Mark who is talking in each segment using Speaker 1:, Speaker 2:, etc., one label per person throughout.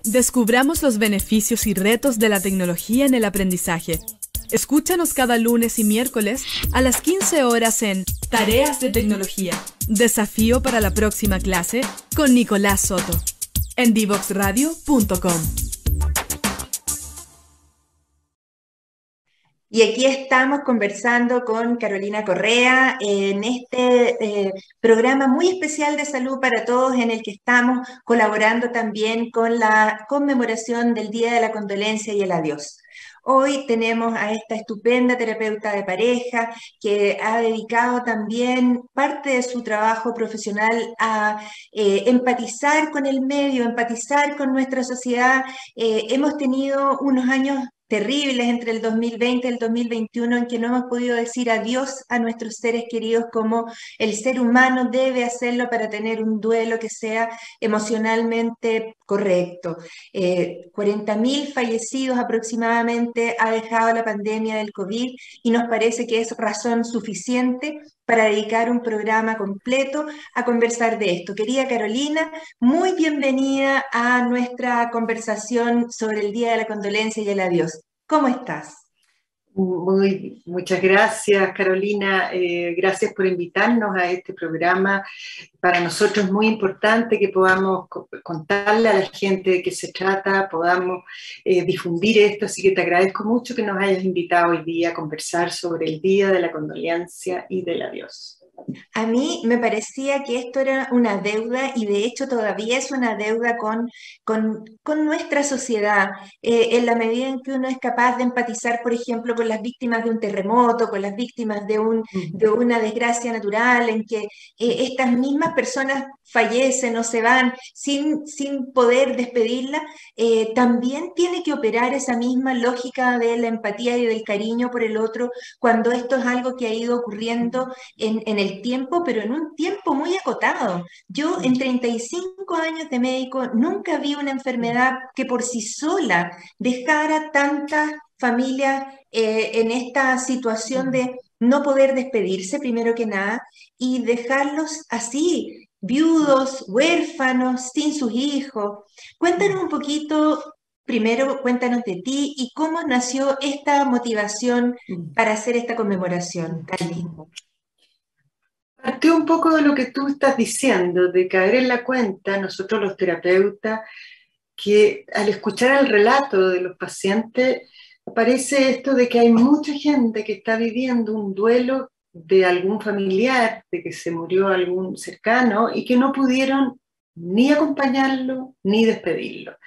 Speaker 1: Descubramos los beneficios y retos de la tecnología en el aprendizaje. Escúchanos cada lunes y miércoles a las 15 horas en Tareas de Tecnología. Desafío para la próxima clase con Nicolás Soto en divoxradio.com.
Speaker 2: Y aquí estamos conversando con Carolina Correa en este programa muy especial de salud para todos, en el que estamos colaborando también con la conmemoración del Día de la Condolencia y el Adiós. Hoy tenemos a esta estupenda terapeuta de pareja que ha dedicado también parte de su trabajo profesional a empatizar con el medio, empatizar con nuestra sociedad. Hemos tenido unos años terribles entre el 2020 y el 2021 en que no hemos podido decir adiós a nuestros seres queridos como el ser humano debe hacerlo para tener un duelo que sea emocionalmente correcto. 40.000 fallecidos aproximadamente ha dejado la pandemia del COVID y nos parece que es razón suficiente para dedicar un programa completo a conversar de esto. Querida Carolina, muy bienvenida a nuestra conversación sobre el Día de la Condolencia y el Adiós. ¿Cómo estás?
Speaker 3: Muchas gracias, Carolina. Gracias por invitarnos a este programa. Para nosotros es muy importante que podamos contarle a la gente de qué se trata, podamos difundir esto, así que te agradezco mucho que nos hayas invitado hoy día a conversar sobre el Día de la Condolencia y del Adiós.
Speaker 2: A mí me parecía que esto era una deuda y de hecho todavía es una deuda con nuestra sociedad, en la medida en que uno es capaz de empatizar, por ejemplo, con las víctimas de un terremoto, con las víctimas de una desgracia natural, en que estas mismas personas fallecen o se van sin poder despedirla, también tiene que operar esa misma lógica de la empatía y del cariño por el otro cuando esto es algo que ha ido ocurriendo en el tiempo, pero en un tiempo muy acotado. Yo en 35 años de médico nunca vi una enfermedad que por sí sola dejara tantas familias en esta situación de no poder despedirse, primero que nada, y dejarlos así, viudos, huérfanos, sin sus hijos. Cuéntanos un poquito, primero cuéntanos de ti y cómo nació esta motivación para hacer esta conmemoración tan linda.
Speaker 3: Partió un poco de lo que tú estás diciendo, de caer en la cuenta, nosotros los terapeutas, que al escuchar el relato de los pacientes, aparece esto de que hay mucha gente que está viviendo un duelo de algún familiar, de que se murió algún cercano y que no pudieron ni acompañarlo ni despedirlo.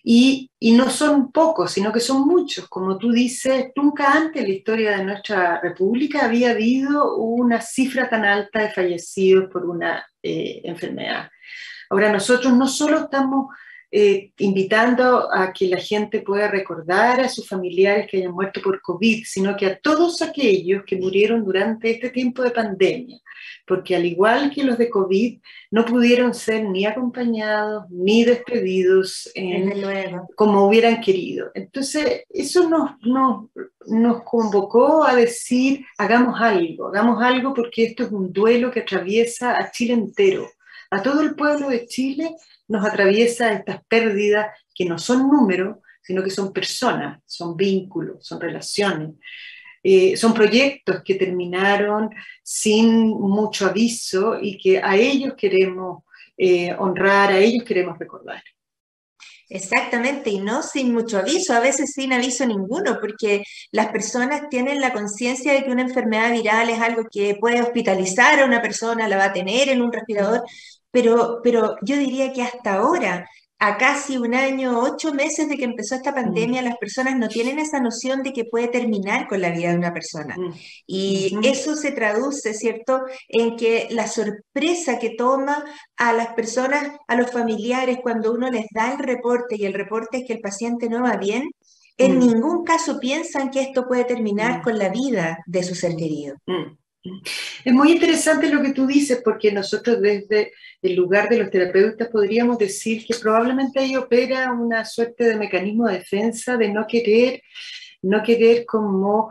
Speaker 3: Y no son pocos, sino que son muchos. Como tú dices, nunca antes en la historia de nuestra república había habido una cifra tan alta de fallecidos por una enfermedad. Ahora, nosotros no solo estamos invitando a que la gente pueda recordar a sus familiares que hayan muerto por COVID, sino que a todos aquellos que murieron durante este tiempo de pandemia, porque al igual que los de COVID, no pudieron ser ni acompañados ni despedidos como hubieran querido. Entonces, eso nos convocó a decir, hagamos algo porque esto es un duelo que atraviesa a Chile entero. A todo el pueblo de Chile nos atraviesa estas pérdidas que no son números, sino que son personas, son vínculos, son relaciones. Son proyectos que terminaron sin mucho aviso y que a ellos queremos honrar, a ellos queremos recordar.
Speaker 2: Exactamente, y no sin mucho aviso, a veces sin aviso ninguno, porque las personas tienen la conciencia de que una enfermedad viral es algo que puede hospitalizar a una persona, la va a tener en un respirador, pero yo diría que hasta ahora, a casi un año, 8 meses de que empezó esta pandemia, las personas no tienen esa noción de que puede terminar con la vida de una persona. Y eso se traduce, ¿cierto?, en que la sorpresa que toma a las personas, a los familiares, cuando uno les da el reporte y el reporte es que el paciente no va bien, en ningún caso piensan que esto puede terminar con la vida de su ser querido.
Speaker 3: Es muy interesante lo que tú dices, porque nosotros desde el lugar de los terapeutas podríamos decir que probablemente ahí opera una suerte de mecanismo de defensa de no querer como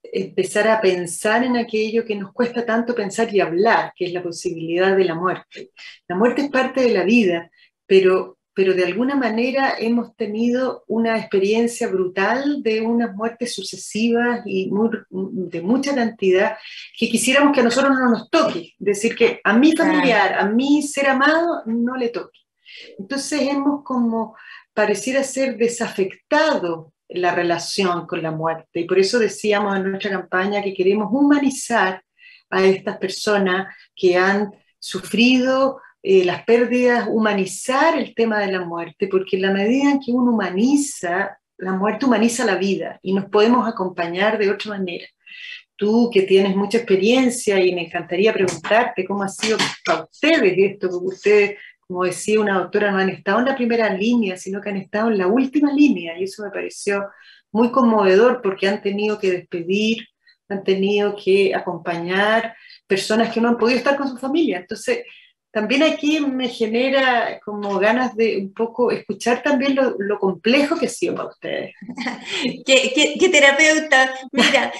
Speaker 3: empezar a pensar en aquello que nos cuesta tanto pensar y hablar, que es la posibilidad de la muerte. La muerte es parte de la vida, pero pero de alguna manera hemos tenido una experiencia brutal de unas muertes sucesivas y de mucha cantidad que quisiéramos que a nosotros no nos toque. Decir que a mi familiar, a mi ser amado, no le toque. Entonces hemos como pareciera ser desafectado la relación con la muerte, y por eso decíamos en nuestra campaña que queremos humanizar a estas personas que han sufrido las pérdidas, humanizar el tema de la muerte, porque en la medida en que uno humaniza la muerte, humaniza la vida, y nos podemos acompañar de otra manera. Tú que tienes mucha experiencia, y me encantaría preguntarte cómo ha sido para ustedes esto, porque ustedes, como decía una doctora, no han estado en la primera línea, sino que han estado en la última línea, y eso me pareció muy conmovedor, porque han tenido que despedir, han tenido que acompañar personas que no han podido estar con su familia. Entonces, también aquí me genera como ganas de un poco escuchar también lo complejo que ha sido para ustedes.
Speaker 2: ¿Qué terapeuta? Mira,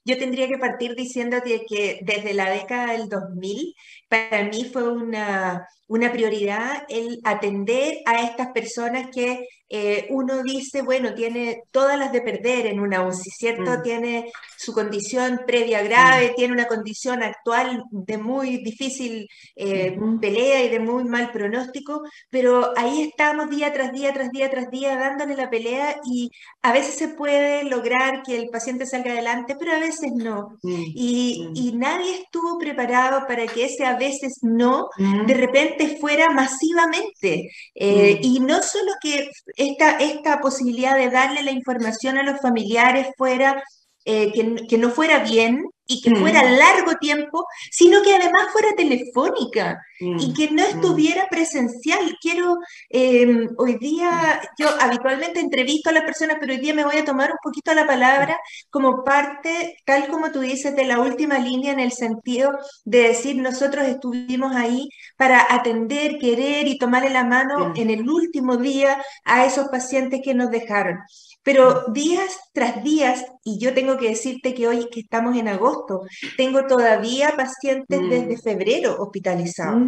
Speaker 2: yo tendría que partir diciéndote que desde la década del 2000, para mí fue una prioridad el atender a estas personas que uno dice, bueno, tiene todas las de perder en una UCI, ¿cierto? Tiene su condición previa grave, tiene una condición actual de muy difícil pelea y de muy mal pronóstico, pero ahí estamos día tras día, tras día, tras día, dándole la pelea, y a veces se puede lograr que el paciente salga adelante, pero a veces no. Y nadie estuvo preparado para que ese a veces no, de repente fuera masivamente. Y no solo que esta posibilidad de darle la información a los familiares fuera que no fuera bien y que fuera largo tiempo, sino que además fuera telefónica y que no estuviera presencial. Hoy día, yo habitualmente entrevisto a las personas, pero hoy día me voy a tomar un poquito la palabra como parte, tal como tú dices, de la última línea, en el sentido de decir, nosotros estuvimos ahí para atender, querer y tomarle la mano en el último día a esos pacientes que nos dejaron. Pero días tras días, y yo tengo que decirte que hoy que estamos en agosto, tengo todavía pacientes desde febrero hospitalizados.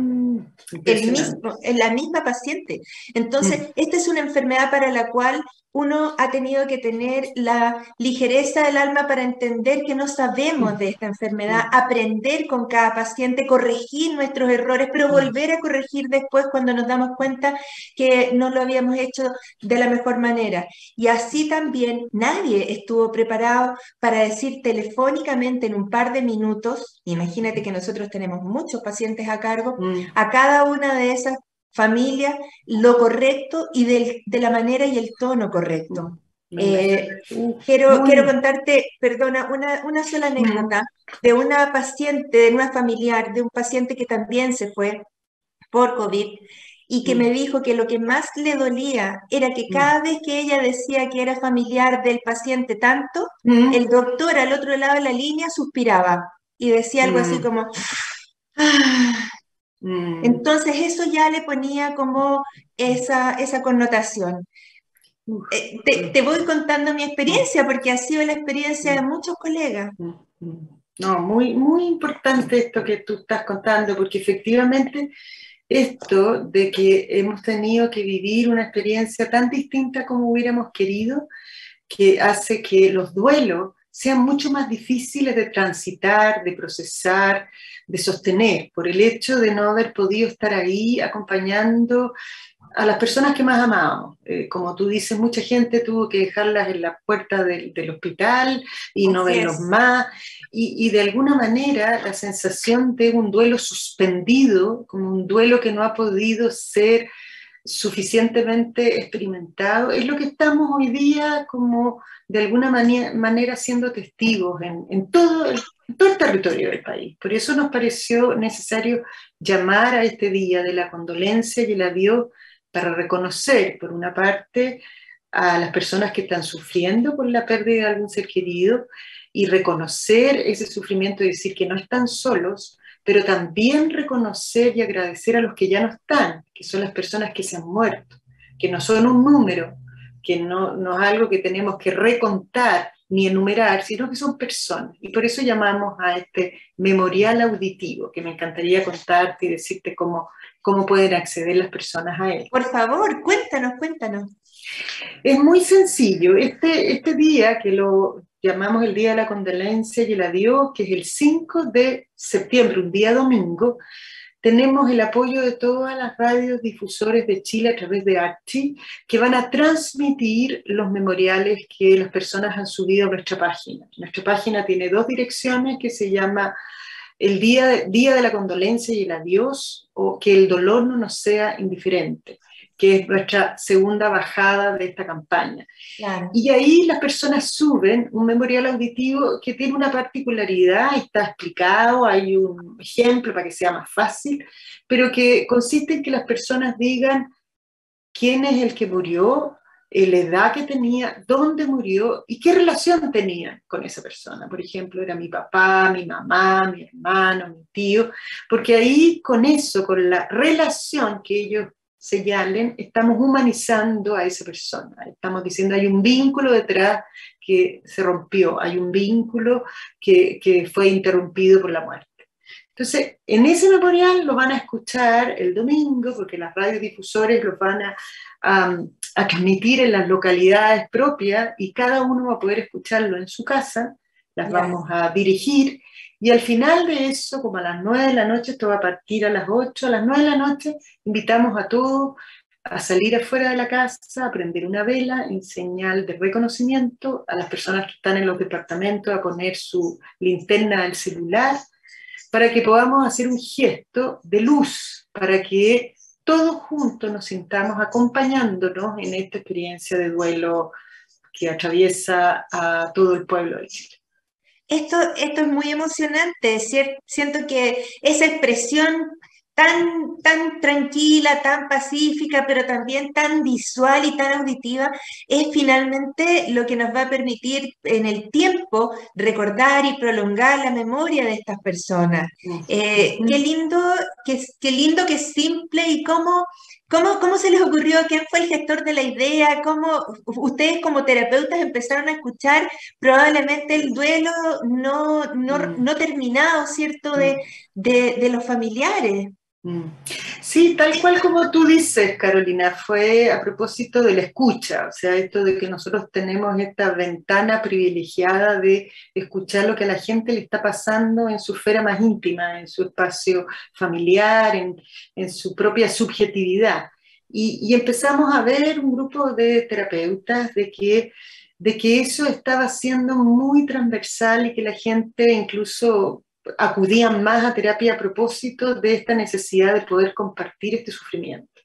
Speaker 2: La misma paciente. Entonces, esta es una enfermedad para la cual uno ha tenido que tener la ligereza del alma para entender que no sabemos de esta enfermedad, aprender con cada paciente, corregir nuestros errores, pero volver a corregir después cuando nos damos cuenta que no lo habíamos hecho de la mejor manera. Y así también nadie estuvo preparado para decir telefónicamente en un par de minutos, imagínate que nosotros tenemos muchos pacientes a cargo, a cada una de esas familias lo correcto y de la manera y el tono correcto. Quiero contarte, perdona, una sola anécdota de una paciente, de una familiar, de un paciente que también se fue por COVID y que me dijo que lo que más le dolía era que cada vez que ella decía que era familiar del paciente tanto, el doctor al otro lado de la línea suspiraba y decía algo así como... "Ah". Entonces eso ya le ponía como esa connotación. Te voy contando mi experiencia porque ha sido la experiencia de muchos colegas.
Speaker 3: No, muy, muy importante esto que tú estás contando, porque efectivamente esto de que hemos tenido que vivir una experiencia tan distinta como hubiéramos querido, que hace que los duelos sean mucho más difíciles de transitar, de procesar, de sostener, por el hecho de no haber podido estar ahí acompañando a las personas que más amábamos. Como tú dices, mucha gente tuvo que dejarlas en la puerta del hospital y no verlos más, y de alguna manera la sensación de un duelo suspendido, como un duelo que no ha podido ser suficientemente experimentado, es lo que estamos hoy día como de alguna manera siendo testigos en todo el territorio del país. Por eso nos pareció necesario llamar a este día de la condolencia y el adiós, para reconocer, por una parte, a las personas que están sufriendo por la pérdida de algún ser querido, y reconocer ese sufrimiento y decir que no están solos, pero también reconocer y agradecer a los que ya no están, que son las personas que se han muerto, que no son un número, que no es algo que tenemos que recontar, ni enumerar, sino que son personas. Y por eso llamamos a este memorial auditivo, que me encantaría contarte y decirte cómo pueden acceder las personas a él.
Speaker 2: Por favor, cuéntanos, cuéntanos.
Speaker 3: Es muy sencillo. Este día, que lo llamamos el Día de la Condolencia y el Adiós, que es el 5 de septiembre, un día domingo, tenemos el apoyo de todas las radios difusores de Chile a través de Archi, que van a transmitir los memoriales que las personas han subido a nuestra página. Nuestra página tiene 2 direcciones, que se llama el Día de la Condolencia y el Adiós, o Que el dolor no nos sea indiferente, que es nuestra segunda bajada de esta campaña.
Speaker 2: Claro.
Speaker 3: Y ahí las personas suben un memorial auditivo que tiene una particularidad, está explicado, hay un ejemplo para que sea más fácil, pero que consiste en que las personas digan quién es el que murió, la edad que tenía, dónde murió y qué relación tenía con esa persona. Por ejemplo, era mi papá, mi mamá, mi hermano, mi tío, porque ahí con eso, con la relación que ellos señalen, estamos humanizando a esa persona. Estamos diciendo, hay un vínculo detrás que se rompió, hay un vínculo que fue interrumpido por la muerte. Entonces, en ese memorial lo van a escuchar el domingo, porque las radiodifusores los van a transmitir en las localidades propias y cada uno va a poder escucharlo en su casa, las vamos a dirigir. Y al final de eso, como a las 9 de la noche, esto va a partir a las 8, a las 9 de la noche, invitamos a todos a salir afuera de la casa, a prender una vela en señal de reconocimiento, a las personas que están en los departamentos a poner su linterna del celular, para que podamos hacer un gesto de luz, para que todos juntos nos sintamos acompañándonos en esta experiencia de duelo que atraviesa a todo el pueblo de Chile.
Speaker 2: Esto es muy emocionante, siento que esa expresión tan tranquila, tan pacífica, pero también tan visual y tan auditiva, es finalmente lo que nos va a permitir en el tiempo recordar y prolongar la memoria de estas personas. Qué lindo, qué lindo, qué simple y ¿cómo se les ocurrió? ¿Quién fue el gestor de la idea? ¿Cómo ustedes como terapeutas empezaron a escuchar probablemente el duelo no terminado, ¿cierto? De los familiares.
Speaker 3: Sí, tal cual como tú dices, Carolina, fue a propósito de la escucha, o sea, esto de que nosotros tenemos esta ventana privilegiada de escuchar lo que a la gente le está pasando en su esfera más íntima, en su espacio familiar, en su propia subjetividad. Y empezamos a ver un grupo de terapeutas de que eso estaba siendo muy transversal y que la gente incluso acudían más a terapia a propósito de esta necesidad de poder compartir este sufrimiento.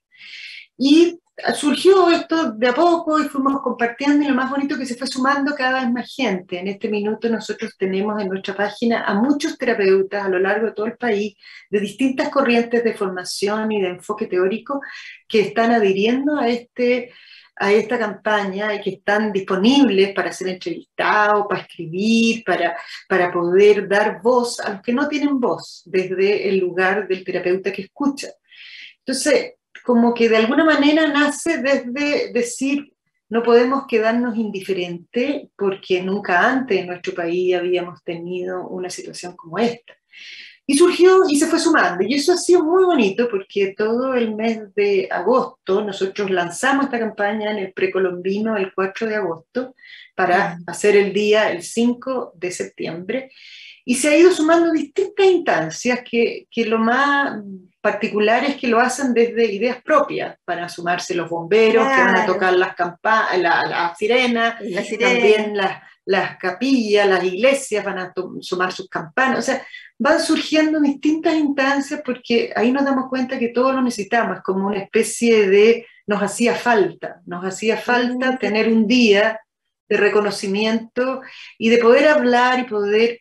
Speaker 3: Y surgió esto de a poco y fuimos compartiendo, y lo más bonito que se fue sumando cada vez más gente. En este minuto nosotros tenemos en nuestra página a muchos terapeutas a lo largo de todo el país, de distintas corrientes de formación y de enfoque teórico, que están adhiriendo a esta campaña y que están disponibles para ser entrevistados, para escribir, para poder dar voz a los que no tienen voz desde el lugar del terapeuta que escucha. Entonces, como que de alguna manera nace desde decir, no podemos quedarnos indiferentes porque nunca antes en nuestro país habíamos tenido una situación como esta. Y surgió y se fue sumando, y eso ha sido muy bonito porque todo el mes de agosto nosotros lanzamos esta campaña en el precolombino el 4 de agosto para hacer el día el 5 de septiembre, y se ha ido sumando distintas instancias que lo más particular es que lo hacen desde ideas propias. Van a sumarse los bomberos, que van a tocar las campanas, la sirena, también las capillas, las iglesias van a sumar sus campanas, o sea, van surgiendo distintas instancias porque ahí nos damos cuenta que todo lo necesitamos, es como una especie de, nos hacía falta tener un día de reconocimiento y de poder hablar y poder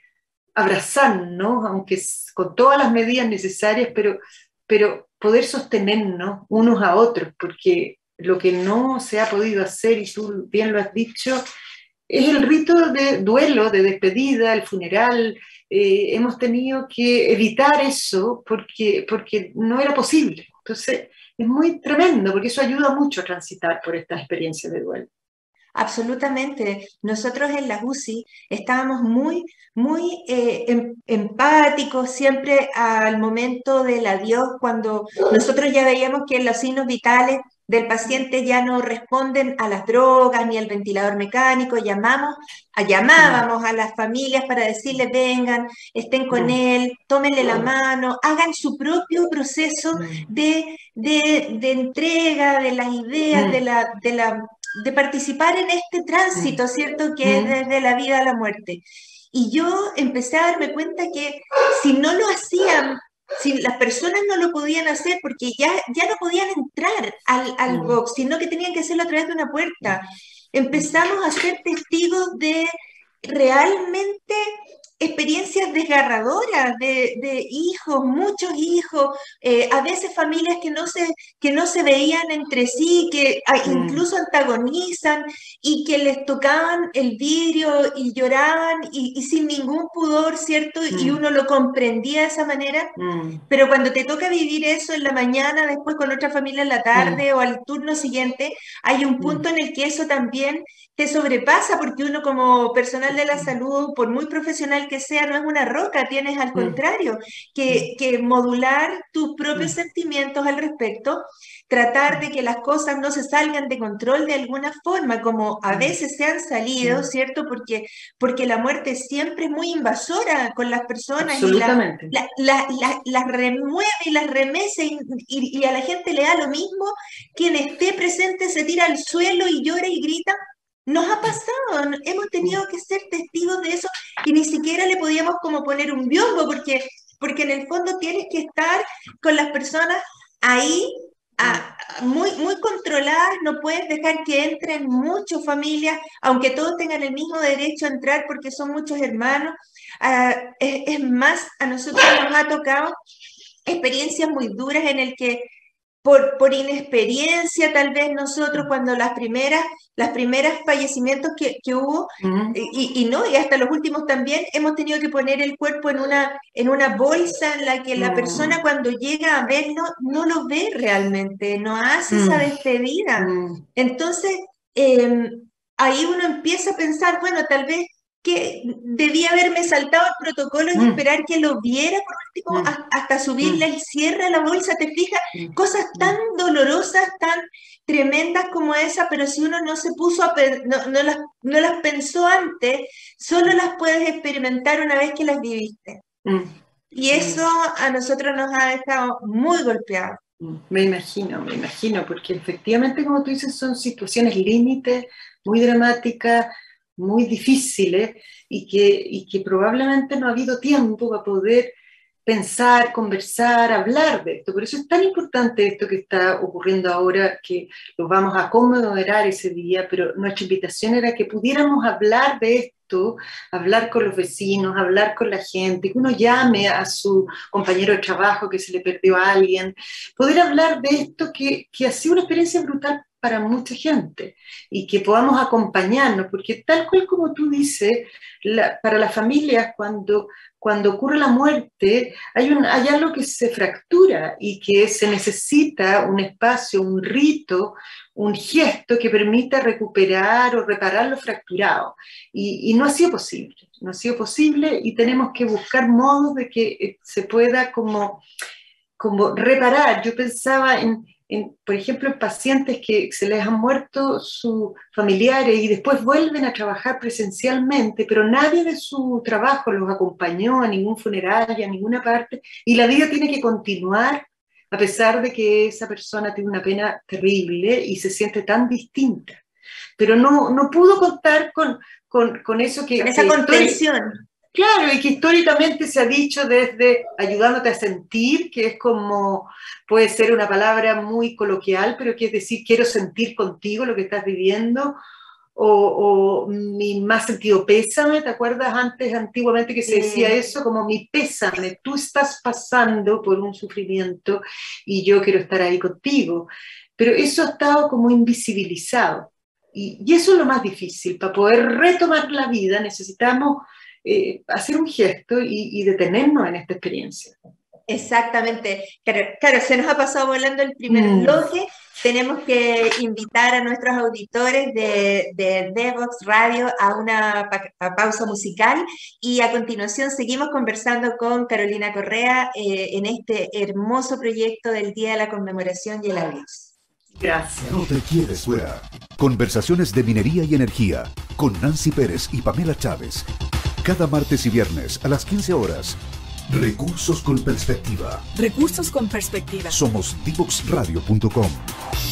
Speaker 3: abrazarnos, aunque con todas las medidas necesarias, pero poder sostenernos unos a otros, porque lo que no se ha podido hacer, y tú bien lo has dicho, es el rito de duelo, de despedida, el funeral. Hemos tenido que evitar eso porque no era posible. Entonces, es muy tremendo, porque eso ayuda mucho a transitar por esta experiencia de duelo.
Speaker 2: Absolutamente. Nosotros en las UCI estábamos muy empáticos siempre al momento del adiós, cuando nosotros ya veíamos que los signos vitales del paciente ya no responden a las drogas ni al ventilador mecánico. Llamábamos a las familias para decirles: vengan, estén con él, tómenle la mano, hagan su propio proceso de entrega de las ideas, de participar en este tránsito, ¿cierto? Que es desde la vida a la muerte. Y yo empecé a darme cuenta que si no lo hacían, si las personas no lo podían hacer porque ya no podían entrar al box, sino que tenían que hacerlo a través de una puerta, empezamos a ser testigos de realmente experiencias desgarradoras de hijos, muchos hijos, a veces familias que no se veían entre sí, que incluso antagonizan y que les tocaban el vidrio y lloraban y sin ningún pudor, ¿cierto? Y uno lo comprendía de esa manera, pero cuando te toca vivir eso en la mañana, después con otra familia en la tarde o al turno siguiente, hay un punto en el que eso también te sobrepasa, porque uno como personal de la salud, por muy profesional que sea, no es una roca, tienes al contrario que modular tus propios sentimientos al respecto, tratar de que las cosas no se salgan de control de alguna forma, como a veces se han salido, ¿cierto? Porque la muerte siempre es muy invasora con las personas.
Speaker 3: Absolutamente.
Speaker 2: Y las remueve y las remece y a la gente le da lo mismo. Quien esté presente se tira al suelo y llora y grita. Nos ha pasado, hemos tenido que ser testigos de eso y ni siquiera le podíamos como poner un biombo porque en el fondo tienes que estar con las personas ahí muy controladas, no puedes dejar que entren muchas familias, aunque todos tengan el mismo derecho a entrar porque son muchos hermanos. Es más, a nosotros nos ha tocado experiencias muy duras en el que por inexperiencia, tal vez nosotros cuando las primeras fallecimientos que hubo, y hasta los últimos también, hemos tenido que poner el cuerpo en una bolsa en la que la persona cuando llega a verlo, no lo ve realmente, no hace esa despedida. Entonces, ahí uno empieza a pensar, bueno, tal vez que debía haberme saltado el protocolo y esperar que lo viera por último hasta subirle el cierre a la bolsa, ¿te fijas? Cosas tan dolorosas, tan tremendas como esa, pero si uno no se puso no las pensó antes, solo las puedes experimentar una vez que las viviste. Y eso a nosotros nos ha dejado muy golpeados.
Speaker 3: Me imagino, porque efectivamente, como tú dices, son situaciones límite, muy dramáticas, muy difíciles y que probablemente no ha habido tiempo para poder pensar, conversar, hablar de esto. Por eso es tan importante esto que está ocurriendo ahora, que lo vamos a conmemorar ese día, pero nuestra invitación era que pudiéramos hablar de esto, hablar con los vecinos, hablar con la gente, que uno llame a su compañero de trabajo que se le perdió a alguien, poder hablar de esto que ha sido una experiencia brutal para mucha gente y que podamos acompañarnos, porque tal cual como tú dices, para las familias cuando ocurre la muerte hay algo que se fractura y que se necesita un espacio, un rito, un gesto que permita recuperar o reparar lo fracturado. Y no ha sido posible y tenemos que buscar modos de que se pueda como reparar. Yo pensaba por ejemplo, en pacientes que se les han muerto sus familiares y después vuelven a trabajar presencialmente, pero nadie de su trabajo los acompañó a ningún funeral, a ninguna parte, y la vida tiene que continuar a pesar de que esa persona tiene una pena terrible y se siente tan distinta. Pero no pudo contar con eso que...
Speaker 2: Esa contención.
Speaker 3: Claro, y que históricamente se ha dicho desde ayudándote a sentir, que es como, puede ser una palabra muy coloquial, pero que es decir, quiero sentir contigo lo que estás viviendo, o mi más sentido pésame, ¿te acuerdas antiguamente que se decía eso? Como mi pésame, tú estás pasando por un sufrimiento y yo quiero estar ahí contigo. Pero eso ha estado como invisibilizado, y eso es lo más difícil. Para poder retomar la vida necesitamos hacer un gesto y detenernos en esta experiencia.
Speaker 2: Exactamente. Claro, se nos ha pasado volando el primer bloque tenemos que invitar a nuestros auditores de Devox Radio a una pausa musical y a continuación seguimos conversando con Carolina Correa en este hermoso proyecto del Día de la Conmemoración y el Adiós.
Speaker 3: Gracias.
Speaker 4: No te quedes fuera. Conversaciones de minería y energía con Nancy Pérez y Pamela Chávez. Cada martes y viernes a las 15 horas. Recursos con perspectiva.
Speaker 1: Recursos con perspectiva.
Speaker 4: Somos divoxradio.com.